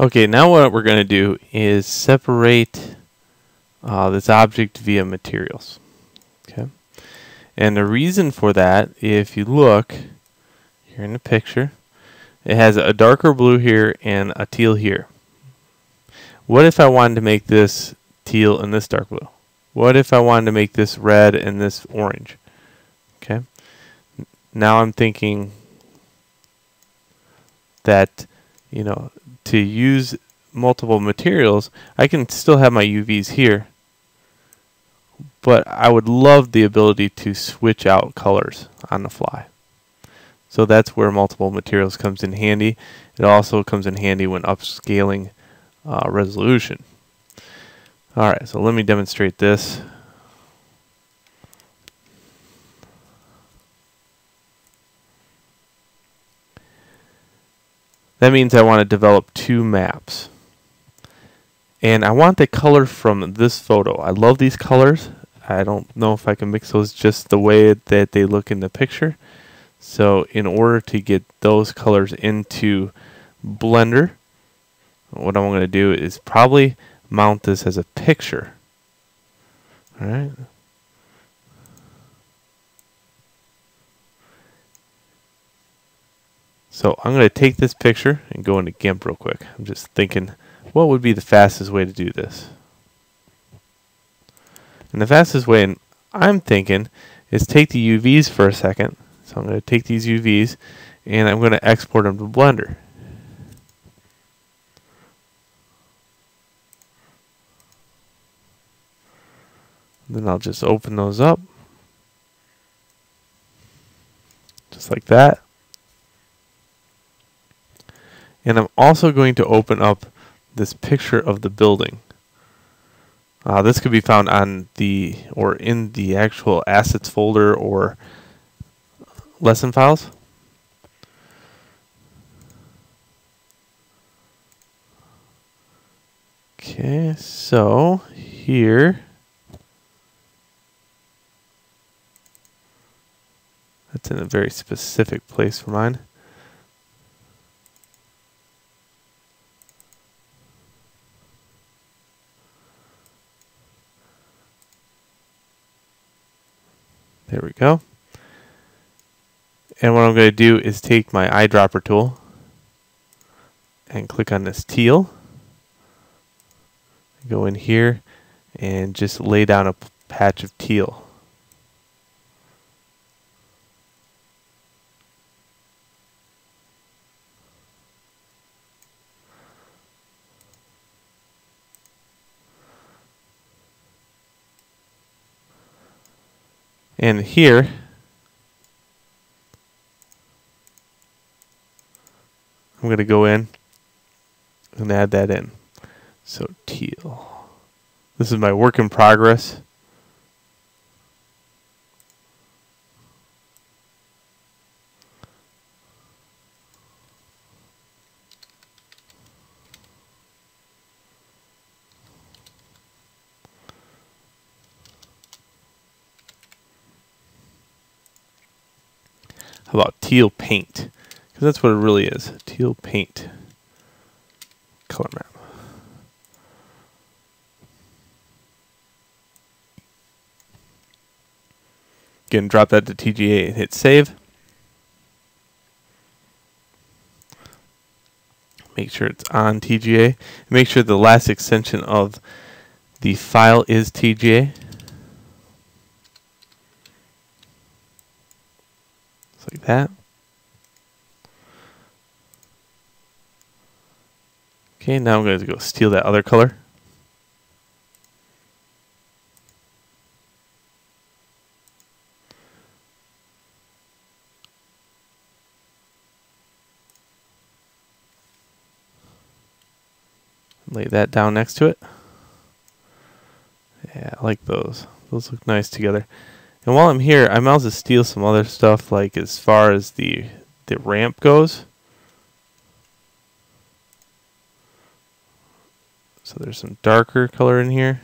Okay, now what we're going to do is separate this object via materials. Okay, and the reason for that, if you look here in the picture, it has a darker blue here and a teal here. What if I wanted to make this teal and this dark blue? What if I wanted to make this red and this orange? Okay, now I'm thinking that, you know, to use multiple materials, I can still have my UVs here, but I would love the ability to switch out colors on the fly. So that's where multiple materials comes in handy. It also comes in handy when upscaling resolution. Alright, so let me demonstrate this. That means I want to develop two maps. And I want the color from this photo. I love these colors. I don't know if I can mix those just the way that they look in the picture. So in order to get those colors into Blender, what I'm going to do is probably mount this as a picture. Alright. So I'm going to take this picture and go into GIMP real quick. I'm just thinking, what would be the fastest way to do this? And the fastest way I'm thinking is take the UVs for a second. So I'm going to take these UVs and I'm going to export them to Blender. Then I'll just open those up. Just like that. And I'm also going to open up this picture of the building. This could be found on the or in the actual assets folder or lesson files. Okay, so here, that's in a very specific place for mine. There we go. And what I'm going to do is take my eyedropper tool and click on this teal. Go in here and just lay down a patch of teal. And here, I'm going to go in and add that in. So teal. This is my work in progress. How about teal paint? Because that's what it really is. Teal paint. Color map. Again, drop that to TGA and hit save. Make sure it's on TGA. Make sure the last extension of the file is TGA. Just like that. Okay, now I'm going to go steal that other color. Lay that down next to it. Yeah, I like those. Those look nice together. And while I'm here, I might as well steal some other stuff, like as far as the ramp goes. So there's some darker color in here.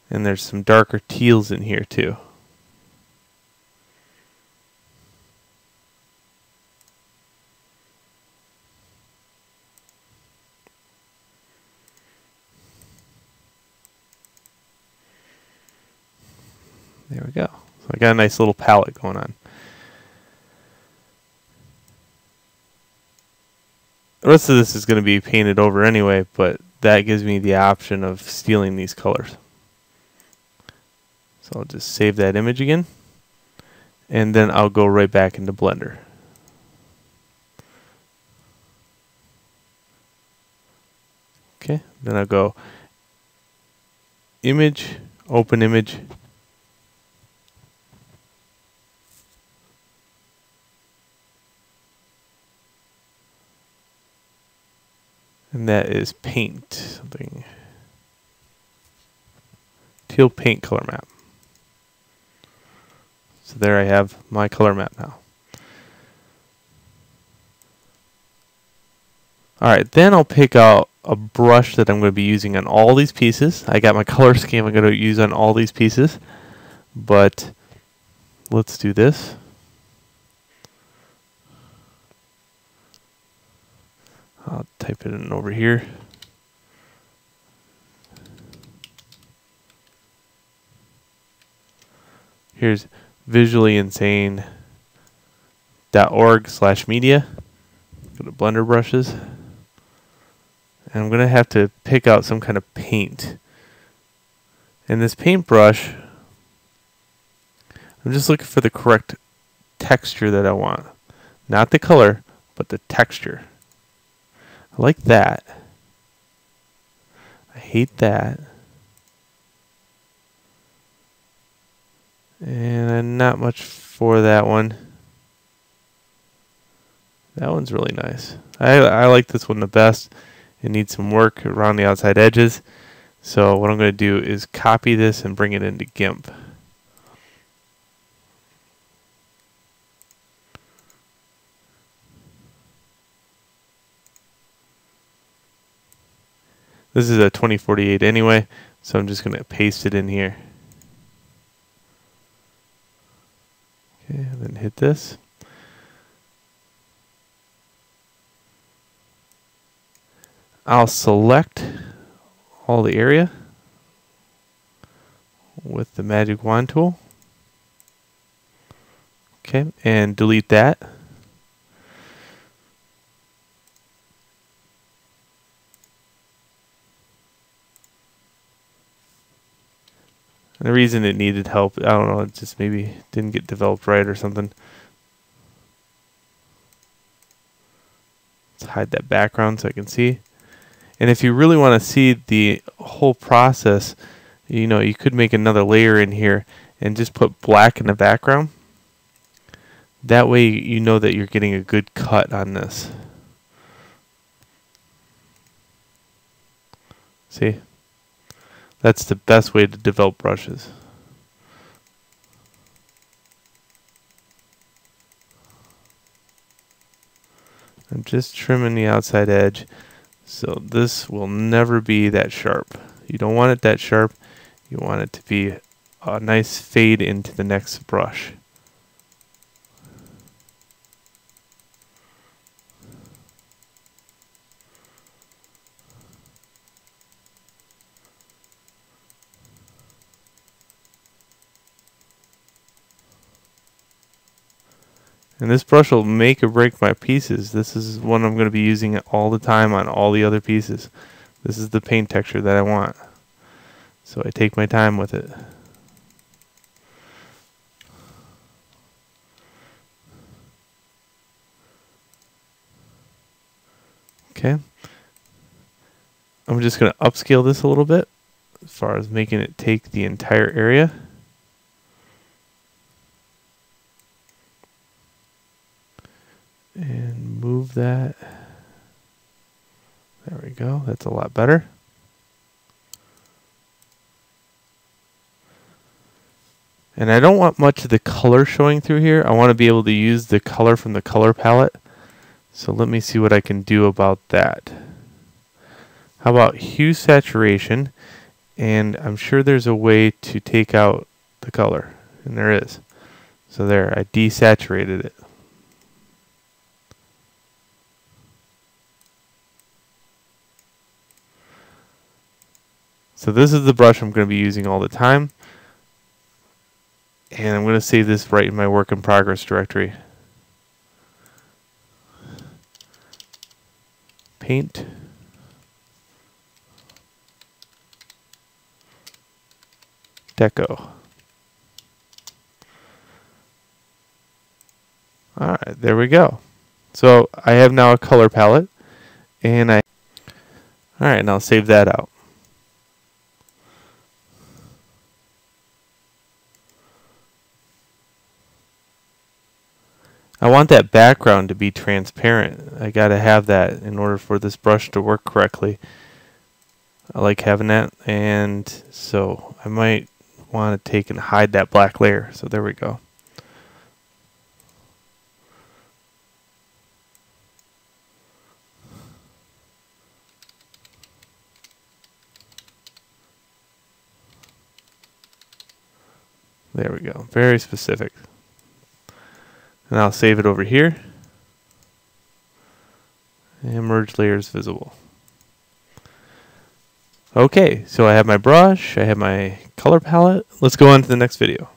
And there's some darker teals in here too. There we go. So I got a nice little palette going on. The rest of this is going to be painted over anyway, but that gives me the option of stealing these colors. So I'll just save that image again, and then I'll go right back into Blender. Okay, then I'll go Image, Open Image, and that is Paint, something, Teal Paint color map. So there I have my color map now. Alright, then I'll pick out a brush that I'm going to be using on all these pieces. I got my color scheme I'm going to use on all these pieces, but let's do this. I'll type it in over here. Here's visuallyinsane.org/media. Go to Blender brushes. And I'm going to have to pick out some kind of paint. And this paintbrush, I'm just looking for the correct texture that I want. Not the color, but the texture. I like that. I hate that. And not much for that one. That one's really nice. I like this one the best. It needs some work around the outside edges. So what I'm going to do is copy this and bring it into GIMP. This is a 2048 anyway, so I'm just going to paste it in here. Okay, and then hit this. I'll select all the area with the magic wand tool. Okay, and delete that. And the reason it needed help, I don't know, it just maybe didn't get developed right or something. Let's hide that background so I can see. And if you really want to see the whole process, you know, you could make another layer in here and just put black in the background. That way you know that you're getting a good cut on this. See? That's the best way to develop brushes. I'm just trimming the outside edge. So this will never be that sharp. You don't want it that sharp. You want it to be a nice fade into the next brush. And this brush will make or break my pieces. This is one I'm going to be using all the time on all the other pieces. This is the paint texture that I want. So I take my time with it. Okay. I'm just going to upscale this a little bit as far as making it take the entire area. And move that. There we go. That's a lot better. And I don't want much of the color showing through here. I want to be able to use the color from the color palette. So let me see what I can do about that. How about hue saturation? And I'm sure there's a way to take out the color. And there is. So there, I desaturated it. So this is the brush I'm going to be using all the time. And I'm going to save this right in my work in progress directory. Paint. Deco. Alright, there we go. So I have now a color palette, and alright, now save that out. I want that background to be transparent. I gotta have that in order for this brush to work correctly. I like having that, and so I might want to take and hide that black layer. So there we go. There we go. Very specific. And I'll save it over here. And merge layers visible. Okay, so I have my brush, I have my color palette. Let's go on to the next video.